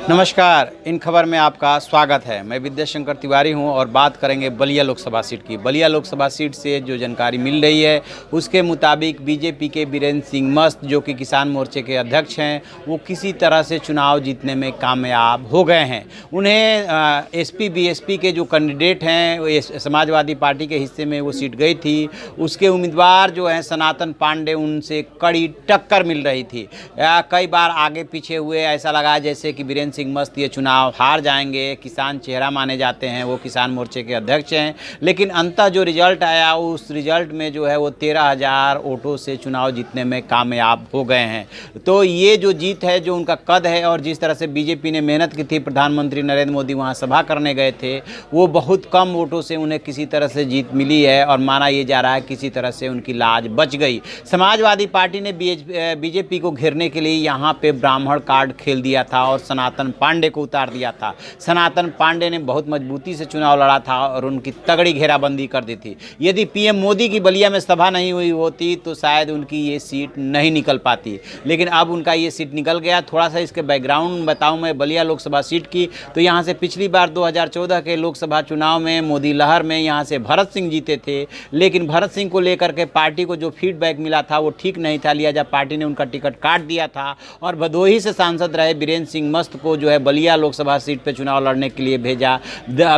नमस्कार, इन खबर में आपका स्वागत है। मैं विद्याशंकर तिवारी हूं और बात करेंगे बलिया लोकसभा सीट की। बलिया लोकसभा सीट से जो जानकारी मिल रही है उसके मुताबिक बीजेपी के बीरेंद्र सिंह मस्त, जो कि किसान मोर्चे के अध्यक्ष हैं, वो किसी तरह से चुनाव जीतने में कामयाब हो गए हैं। उन्हें एसपी बीएसपी के जो कैंडिडेट हैं, समाजवादी पार्टी के हिस्से में वो सीट गई थी, उसके उम्मीदवार जो हैं सनातन पांडे, उनसे कड़ी टक्कर मिल रही थी। कई बार आगे पीछे हुए, ऐसा लगा जैसे कि बीरेंद्र सिंह मस्त ये चुनाव हार जाएंगे। किसान चेहरा माने जाते हैं, वो किसान मोर्चे के अध्यक्ष हैं, लेकिन अंततः जो रिजल्ट आया उस रिजल्ट में जो है वो 13,000 वोटों से चुनाव जीतने में कामयाब हो गए हैं। तो ये जो जीत है, जो उनका कद है और जिस तरह से बीजेपी ने मेहनत की थी, प्रधानमंत्री नरेंद्र मोदी वहाँ सभा करने गए थे, वो बहुत कम वोटों से उन्हें किसी तरह से जीत मिली है और माना ये जा रहा है किसी तरह से उनकी लाज बच गई। समाजवादी पार्टी ने बीजेपी को घेरने के लिए यहाँ पे ब्राह्मण कार्ड खेल दिया था और सनातन पांडे को उतार दिया था। सनातन पांडे ने बहुत मजबूती से चुनाव लड़ा था और उनकी तगड़ी घेराबंदी कर दी थी। यदि पीएम मोदी की बलिया में सभा नहीं हुई होती तो शायद उनकी ये सीट नहीं निकल पाती, लेकिन अब उनका ये सीट निकल गया। थोड़ा सा इसके बैकग्राउंड बताऊं मैं बलिया लोकसभा सीट की, तो यहाँ से पिछली बार 2014 के लोकसभा चुनाव में मोदी लहर में यहाँ से भरत सिंह जीते थे, लेकिन भरत सिंह को लेकर के पार्टी को जो फीडबैक मिला था वो ठीक नहीं था, लिहाजा पार्टी ने उनका टिकट काट दिया था और भदोही से सांसद रहे बीरेंद्र सिंह मस्त को जो है बलिया लोकसभा सीट पे चुनाव लड़ने के लिए भेजा।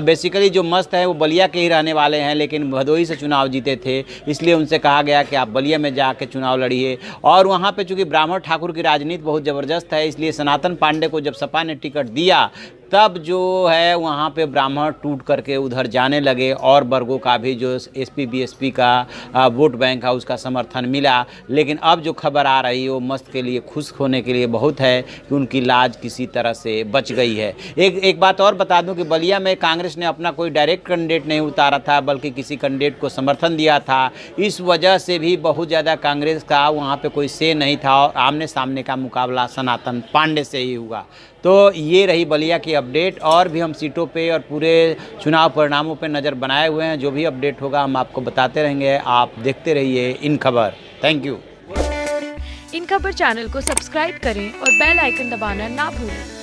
बेसिकली जो मस्त है वो बलिया के ही रहने वाले हैं, लेकिन भदोही से चुनाव जीते थे, इसलिए उनसे कहा गया कि आप बलिया में जाके चुनाव लड़िए। और वहाँ पे चूँकि ब्राह्मण ठाकुर की राजनीति बहुत ज़बरदस्त है, इसलिए सनातन पांडे को जब सपा ने टिकट दिया तब जो है वहाँ पे ब्राह्मण टूट करके उधर जाने लगे और वर्गों का भी जो एसपी बीएसपी का वोट बैंक है उसका समर्थन मिला। लेकिन अब जो खबर आ रही है वो मस्त के लिए खुश होने के लिए बहुत है कि उनकी लाज किसी तरह से बच गई है। एक बात और बता दूं कि बलिया में कांग्रेस ने अपना कोई डायरेक्ट कैंडिडेट नहीं उतारा था, बल्कि किसी कैंडिडेट को समर्थन दिया था। इस वजह से भी बहुत ज़्यादा कांग्रेस का वहाँ पर कोई से नहीं था और आमने सामने का मुकाबला सनातन पांडे से ही हुआ। तो ये रही बलिया की अपडेट। और भी हम सीटों पे और पूरे चुनाव परिणामों पे नज़र बनाए हुए हैं। जो भी अपडेट होगा हम आपको बताते रहेंगे। आप देखते रहिए इन खबर। Thank you. इन खबर चैनल को सब्सक्राइब करें और बेल आइकन दबाना ना भूलें।